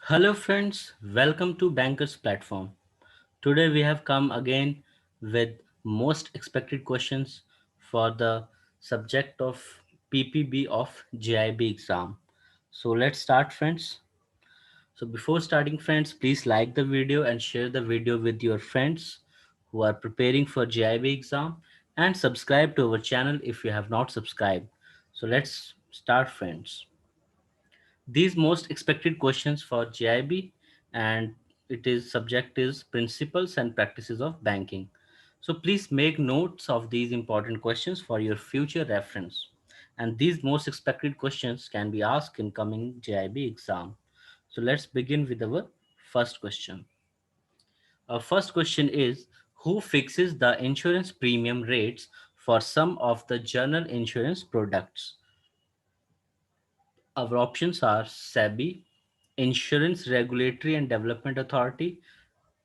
Hello friends, welcome to Bankers platform. Today we have come again with most expected questions for the subject of PPB of JIB exam. So let's start friends. So before starting friends, please like the video and share the video with your friends who are preparing for JIB exam and subscribe to our channel if you have not subscribed. So let's start friends. These most expected questions for GIB, and it is subject is principles and practices of banking. So please make notes of these important questions for your future reference. And these most expected questions can be asked in coming GIB exam. So let's begin with our first question. Our first question is, who fixes the insurance premium rates for some of the general insurance products? Our options are SEBI, Insurance Regulatory and Development Authority,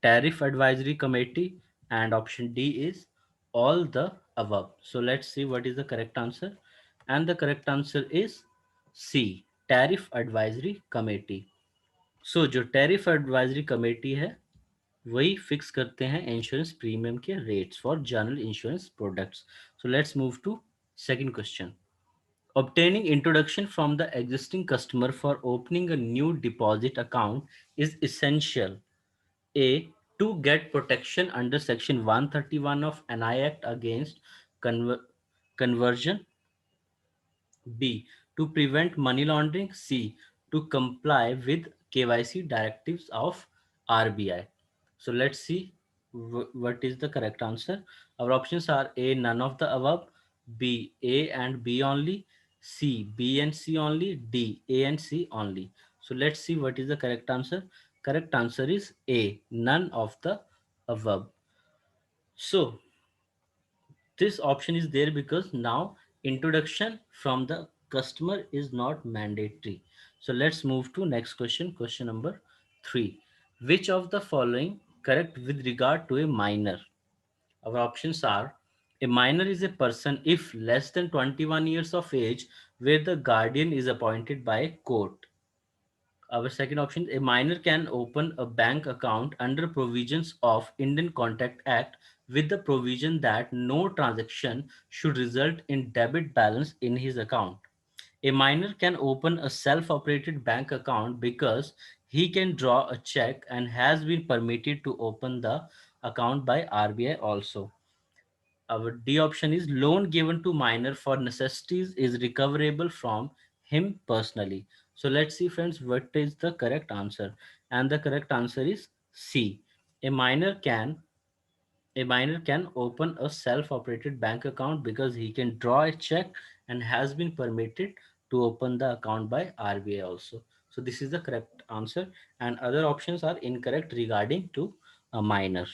Tariff Advisory Committee, and option D is all the above. So let's see what is the correct answer. And the correct answer is C, Tariff Advisory Committee. So जो tariff advisory committee है वही fix करते हैं insurance premium के rates for general insurance products. So let's move to second question. Obtaining introduction from the existing customer for opening a new deposit account is essential. A. To get protection under Section 131 of NI Act against conver- conversion. B. To prevent money laundering. C. To comply with KYC directives of RBI. So let's see what is the correct answer. Our options are A. None of the above. B. A and B only. C. B and C only. D. A and C only. So let's see what is the correct answer. Correct answer is A. None of the above. So this option is there because now introduction from the customer is not mandatory. So let's move to next question. Question number 3. Which of the following correct with regard to a minor? Our options are: a minor is a person if less than 21 years of age where the guardian is appointed by a court. Our second option, a minor can open a bank account under provisions of Indian Contact Act with the provision that no transaction should result in debit balance in his account. A minor can open a self-operated bank account because he can draw a check and has been permitted to open the account by RBI also. Our D option is loan given to minor for necessities is recoverable from him personally. So let's see friends what is the correct answer. And the correct answer is C. A minor can a minor can open a self-operated bank account because he can draw a check and has been permitted to open the account by RBI also. So this is the correct answer and other options are incorrect regarding to a minor.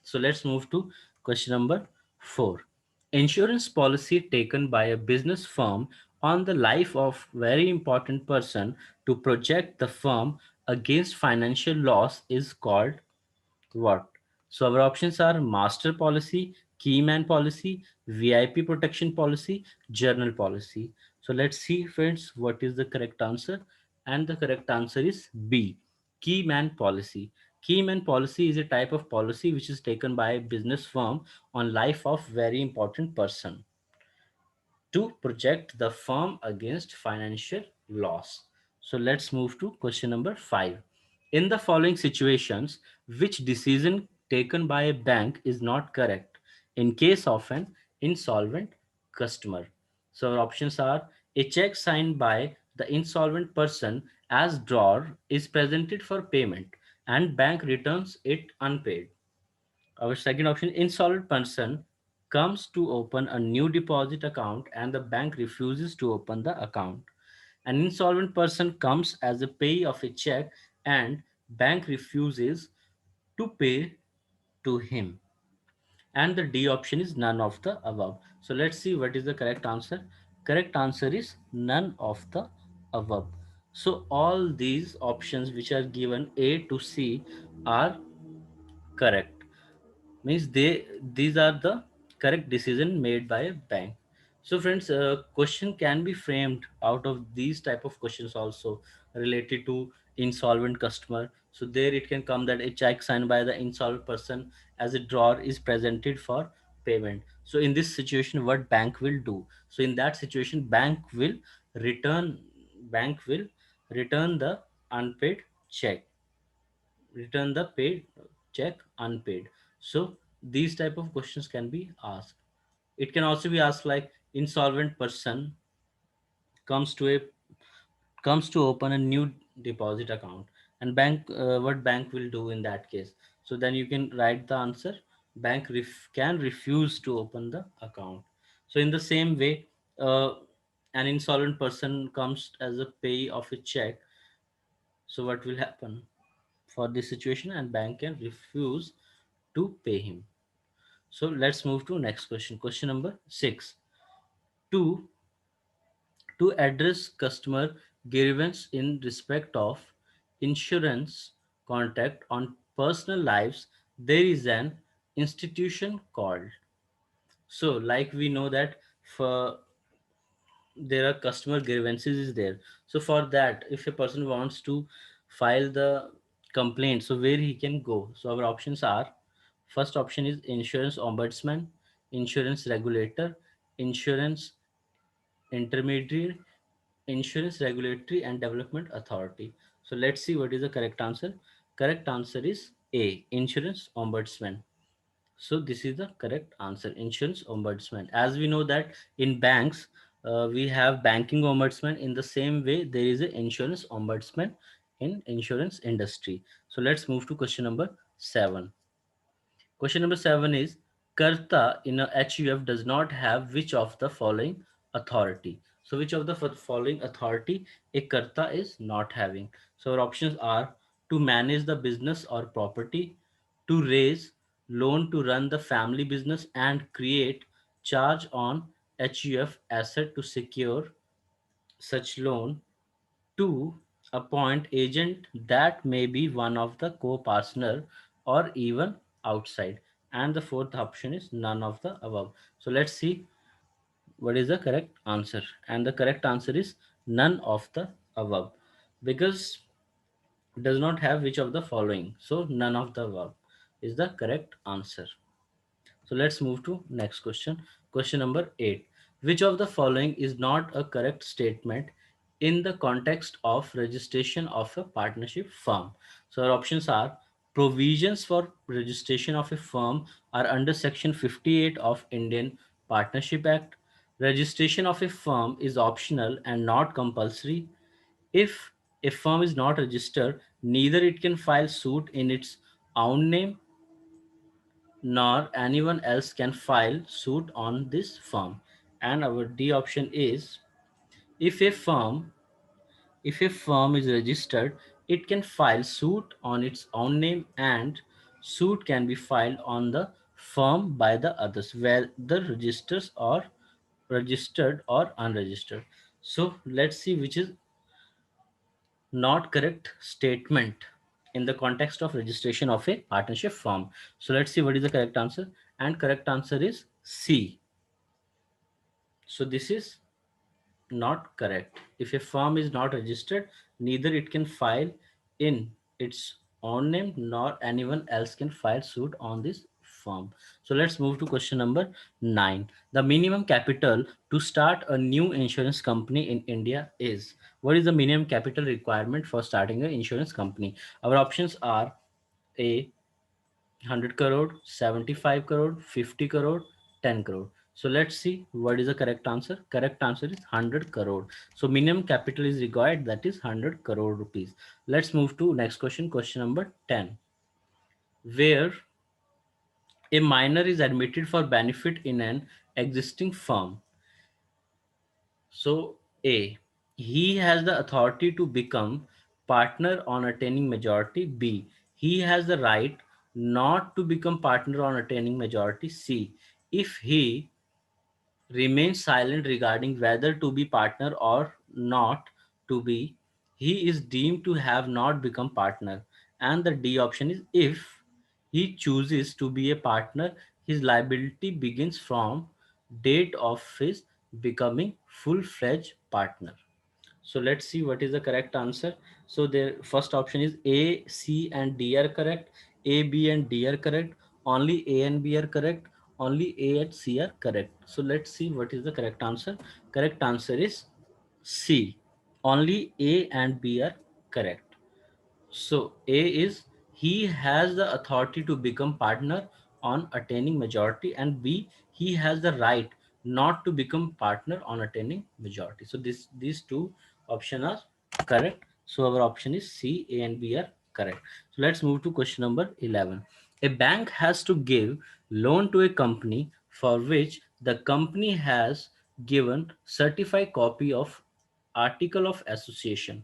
So let's move to question number 4. Insurance policy taken by a business firm on the life of very important person to protect the firm against financial loss is called what? So our options are master policy, keyman policy, VIP protection policy, journal policy. So let's see, friends, what is the correct answer. And the correct answer is B, keyman policy. Keyman policy is a type of policy which is taken by a business firm on life of very important person to project the firm against financial loss. So let's move to question number 5. In the following situations, which decision taken by a bank is not correct in case of an insolvent customer? So our options are: a check signed by the insolvent person as drawer is presented for payment and bank returns it unpaid. Our second option, insolvent person comes to open a new deposit account and the bank refuses to open the account. An insolvent person comes as a payee of a check and bank refuses to pay to him. And the D option is none of the above. So let's see what is the correct answer. Correct answer is none of the above. So all these options which are given A to C are correct, means these are the correct decision made by a bank. So friends, question can be framed out of these type of questions also. related to insolvent customer. So there it can come that a check signed by the insolvent person as a drawer is presented for payment. So in this situation, what bank will do? So in that situation, return bank will return the unpaid check, return the paid check unpaid. So these type of questions can be asked. It can also be asked like insolvent person comes to a comes to open a new deposit account, and what bank will do in that case? So then you can write the answer. Can refuse to open the account. So in the same way, uh, an insolvent person comes as a pay of a check. So what will happen for this situation? And bank can refuse to pay him. So let's move to next question. Question number 6. To address customer grievance in respect of insurance contact on personal lives, there is an institution called. So like we know that for there are customer grievances is there. So for that, if a person wants to file the complaint, so where he can go? So our options are: first option is insurance ombudsman, insurance regulator, insurance intermediary, insurance regulatory and development authority. So let's see what is the correct answer. Correct answer is A, insurance ombudsman. So this is the correct answer, insurance ombudsman. As we know that in banks, we have banking ombudsman. In the same way, there is an insurance ombudsman in insurance industry. So let's move to question number 7. Question number 7 is: Karta in a HUF does not have which of the following authority? So, which of the following authority a Karta is not having? So, our options are: to manage the business or property, to raise loan to run the family business and create charge on HUF asset to secure such loan, to appoint agent that may be one of the co-partner or even outside. And the fourth option is none of the above. So let's see what is the correct answer. And the correct answer is none of the above, because it does not have which of the following. So none of the above is the correct answer. So let's move to next question. Question number 8. Which of the following is not a correct statement in the context of registration of a partnership firm? So our options are: provisions for registration of a firm are under section 58 of Indian Partnership Act. Registration of a firm is optional and not compulsory. If a firm is not registered, neither it can file suit in its own name nor anyone else can file suit on this firm. And our D option is: if a firm if a firm is registered, it can file suit on its own name, and suit can be filed on the firm by the others, whether registered or unregistered. So let's see which is not correct statement in the context of registration of a partnership firm. So let's see what is the correct answer. And correct answer is C. So this is not correct. If a firm is not registered, neither it can file in its own name nor anyone else can file suit on this firm. So let's move to question number 9. The minimum capital to start a new insurance company in India is: what is the minimum capital requirement for starting an insurance company? Our options are: A, 100 crore, 75 crore, 50 crore, 10 crore. So let's see what is the correct answer. Correct answer is 100 crore. So minimum capital is required, that is 100 crore rupees. Let's move to next question. Question number 10. Where a minor is admitted for benefit in an existing firm. So A, he has the authority to become partner on attaining majority. B, he has the right not to become partner on attaining majority. C, if he remains silent regarding whether to be partner or not to be, he is deemed to have not become partner. And the D option is: if he chooses to be a partner, his liability begins from date of his becoming full-fledged partner. So let's see what is the correct answer. So the first option is A, C and D are correct. A, B and D are correct. Only A and B are correct. Only A and C are correct. So let's see what is the correct answer. Correct answer is C. Only A and B are correct. So A is he has the authority to become partner on attaining majority, and B, he has the right not to become partner on attaining majority. So these two options are correct. So our option is C, A and B are correct. So let's move to question number 11. A bank has to give loan to a company for which the company has given certified copy of article of association.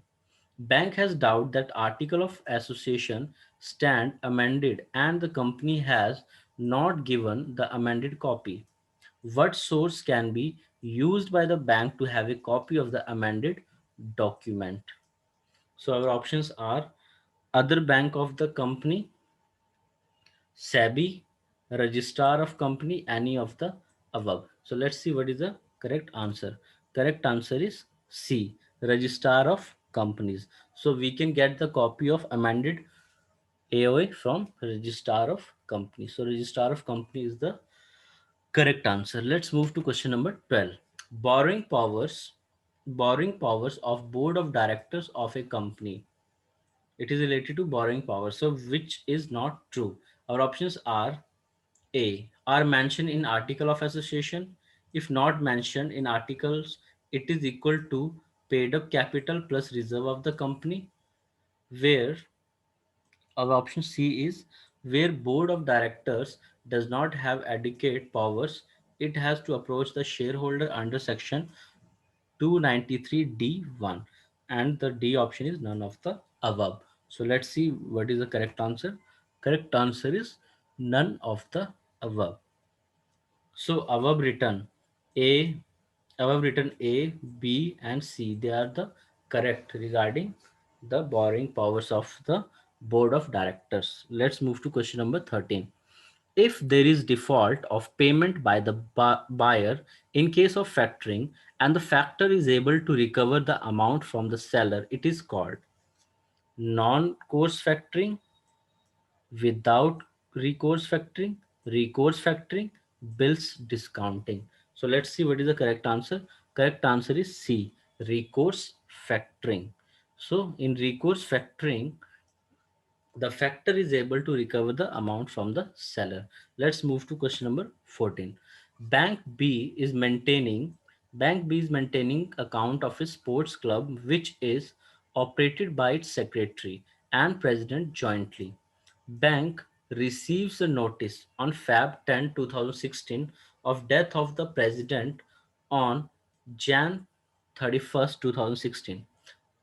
Bank has doubt that article of association stand amended and the company has not given the amended copy. What source can be used by the bank to have a copy of the amended document? So our options are other bank of the company, SEBI, registrar of company, any of the above. So let's see what is the correct answer. Correct answer is C, registrar of companies. So we can get the copy of amended AOA from registrar of company. So registrar of company is the correct answer. Let's move to question number 12. Borrowing powers, borrowing powers of board of directors of a company. It is related to borrowing power. So which is not true? Our options are A, are mentioned in article of association. If not mentioned in articles, it is equal to paid up capital plus reserve of the company. Where our option C is where board of directors does not have adequate powers, it has to approach the shareholder under section 293D1, and the D option is none of the above. So let's see what is the correct answer. Correct answer is none of the above. So A, above written A, B, and C, they are the correct regarding the borrowing powers of the board of directors. Let's move to question number 13. If there is default of payment by the buyer in case of factoring and the factor is able to recover the amount from the seller, it is called non-course factoring, without recourse factoring, bills discounting. So let's see what is the correct answer. Correct answer is C, recourse factoring. So in recourse factoring, the factor is able to recover the amount from the seller. Let's move to question number 14. Bank B is maintaining Bank B is maintaining account of a sports club which is operated by its secretary and president jointly. Bank receives a notice on Feb 10, 2016 of death of the president on Jan 31st, 2016.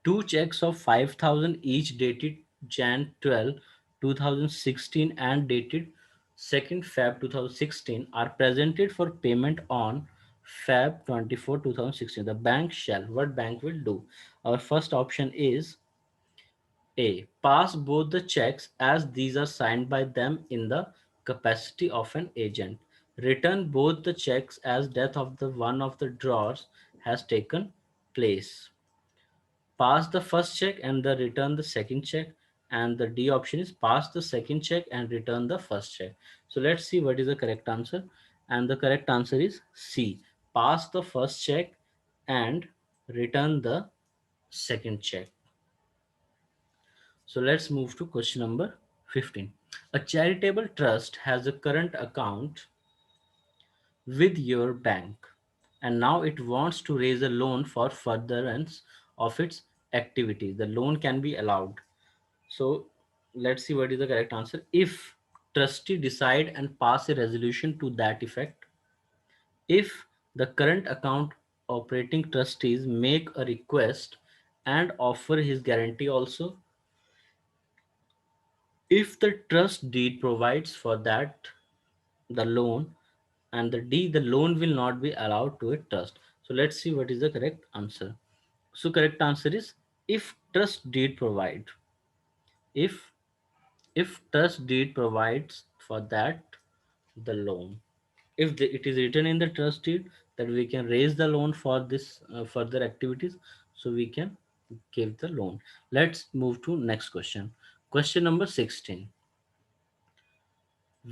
Two checks of 5,000 each dated Jan 12, 2016 and dated 2nd Feb 2016 are presented for payment on Feb 24, 2016. The bank shall, what bank will do? Our first option is A, pass both the checks as these are signed by them in the capacity of an agent. Return both the checks as death of the one of the drawers has taken place. Pass the first check and the return the second check, and the D option is pass the second check and return the first check. So let's see what is the correct answer, and the correct answer is C, pass the first check and return the second check. So let's move to question number 15. A charitable trust has a current account with your bank, and now it wants to raise a loan for furtherance of its activity. The loan can be allowed. So let's see what is the correct answer. If trustee decide and pass a resolution to that effect, if the current account operating trustees make a request and offer his guarantee also, if the trust deed provides for that the loan, and the D, the loan will not be allowed to a trust. So let's see what is the correct answer. So correct answer is if trust deed provide. If trust deed provides for that the loan, if it is written in the trust deed that we can raise the loan for this further activities, so we can give the loan. Let's move to next question. Question number 16.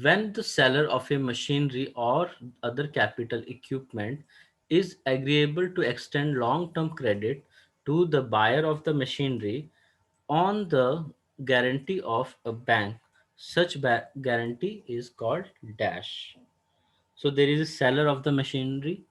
When the seller of a machinery or other capital equipment is agreeable to extend long-term credit to the buyer of the machinery on the guarantee of a bank, such guarantee is called dash. So there is a seller of the machinery,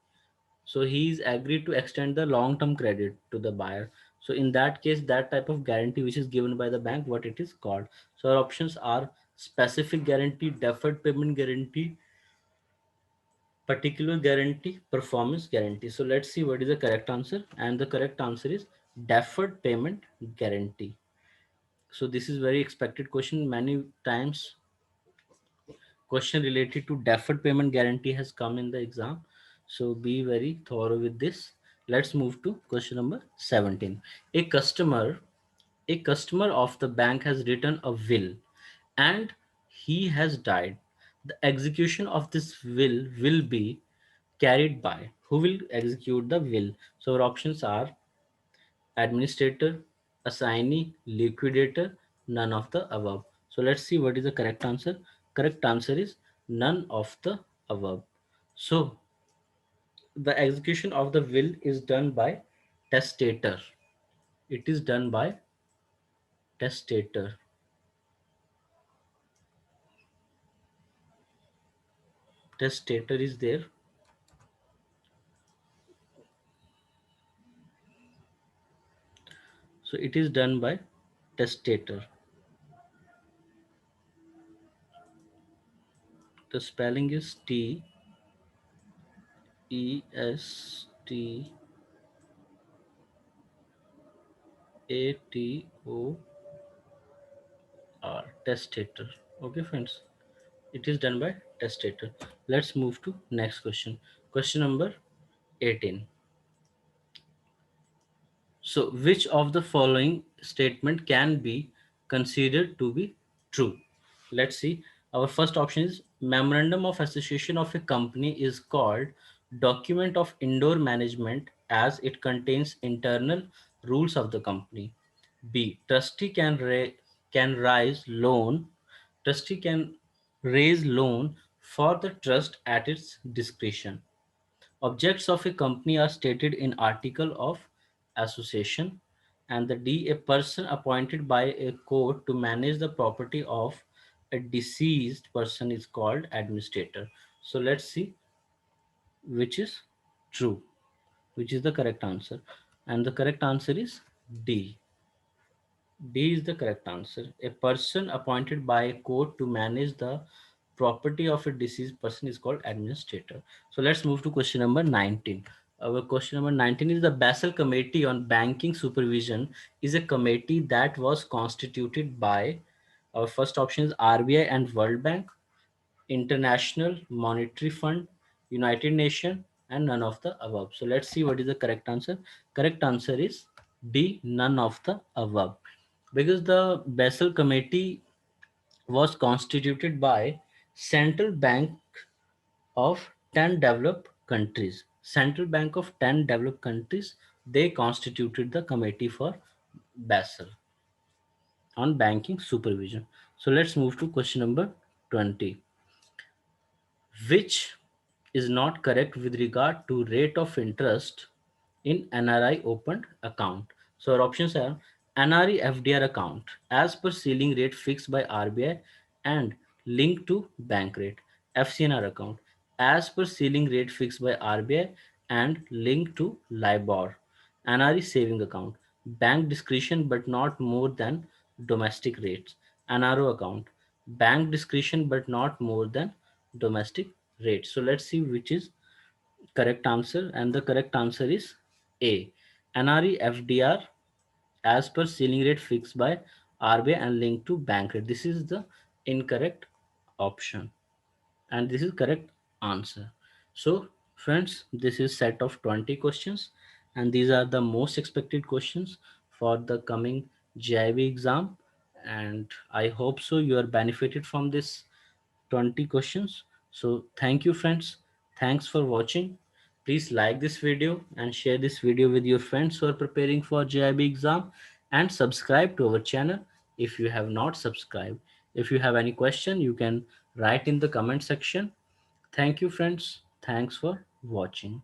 so he's agreed to extend the long term credit to the buyer. So in that case, that type of guarantee which is given by the bank, what it is called. So our options are specific guarantee, deferred payment guarantee, particular guarantee, performance guarantee. So let's see what is the correct answer, and the correct answer is deferred payment guarantee. So this is very expected question. Many times question related to deferred payment guarantee has come in the exam, so be very thorough with this. Let's move to question number 17. a customer a customer of the bank has written a will and he has died. The execution of this will be carried by who will execute the will. So our options are administrator, assignee, liquidator, none of the above. So let's see what is the correct answer. Correct answer is none of the above. So the execution of the will is done by testator. It is done by testator. Testator is there. So it is done by testator. The spelling is Testator. Testator. Okay, friends. It is done by testator. Let's move to next question. Question number 18. So, which of the following statement can be considered to be true? Let's see. Our first option is memorandum of association of a company is called document of indoor management as it contains internal rules of the company. B. Can raise loan. Trustee can raise loan for the trust at its discretion. Objects of a company are stated in article of association. And the D, a person appointed by a court to manage the property of a deceased person is called administrator. So let's see which is true, which is the correct answer. And the correct answer is D. D is the correct answer. A person appointed by a court to manage the property of a deceased person is called administrator. So let's move to question number 19. Our question number 19 is the Basel Committee on Banking Supervision is a committee that was constituted by our first option is RBI and World Bank, International Monetary Fund, United Nations, and none of the above. So let's see what is the correct answer. Correct answer is D, none of the above. Because the Basel Committee was constituted by Central Bank of 10 developed countries. Central Bank of 10 developed countries, they constituted the committee for Basel on banking supervision. So let's move to question number 20. Which is not correct with regard to rate of interest in NRI opened account. So our options are NRI FDR account as per ceiling rate fixed by RBI and linked to bank rate. FCNR account as per ceiling rate fixed by RBI and linked to LIBOR. NRI saving account bank discretion but not more than domestic rates. NRO account bank discretion but not more than domestic rates. So let's see which is correct answer, and the correct answer is A. NRE FDR as per ceiling rate fixed by RBI and linked to bank rate. This is the incorrect option, and this is correct answer. So friends, this is set of 20 questions, and these are the most expected questions for the coming GIB exam, and I hope so you are benefited from this 20 questions. So thank you friends, thanks for watching. Please like this video and share this video with your friends who are preparing for JIB exam, and subscribe to our channel if you have not subscribed. If you have any question, you can write in the comment section. Thank you friends. Thanks for watching.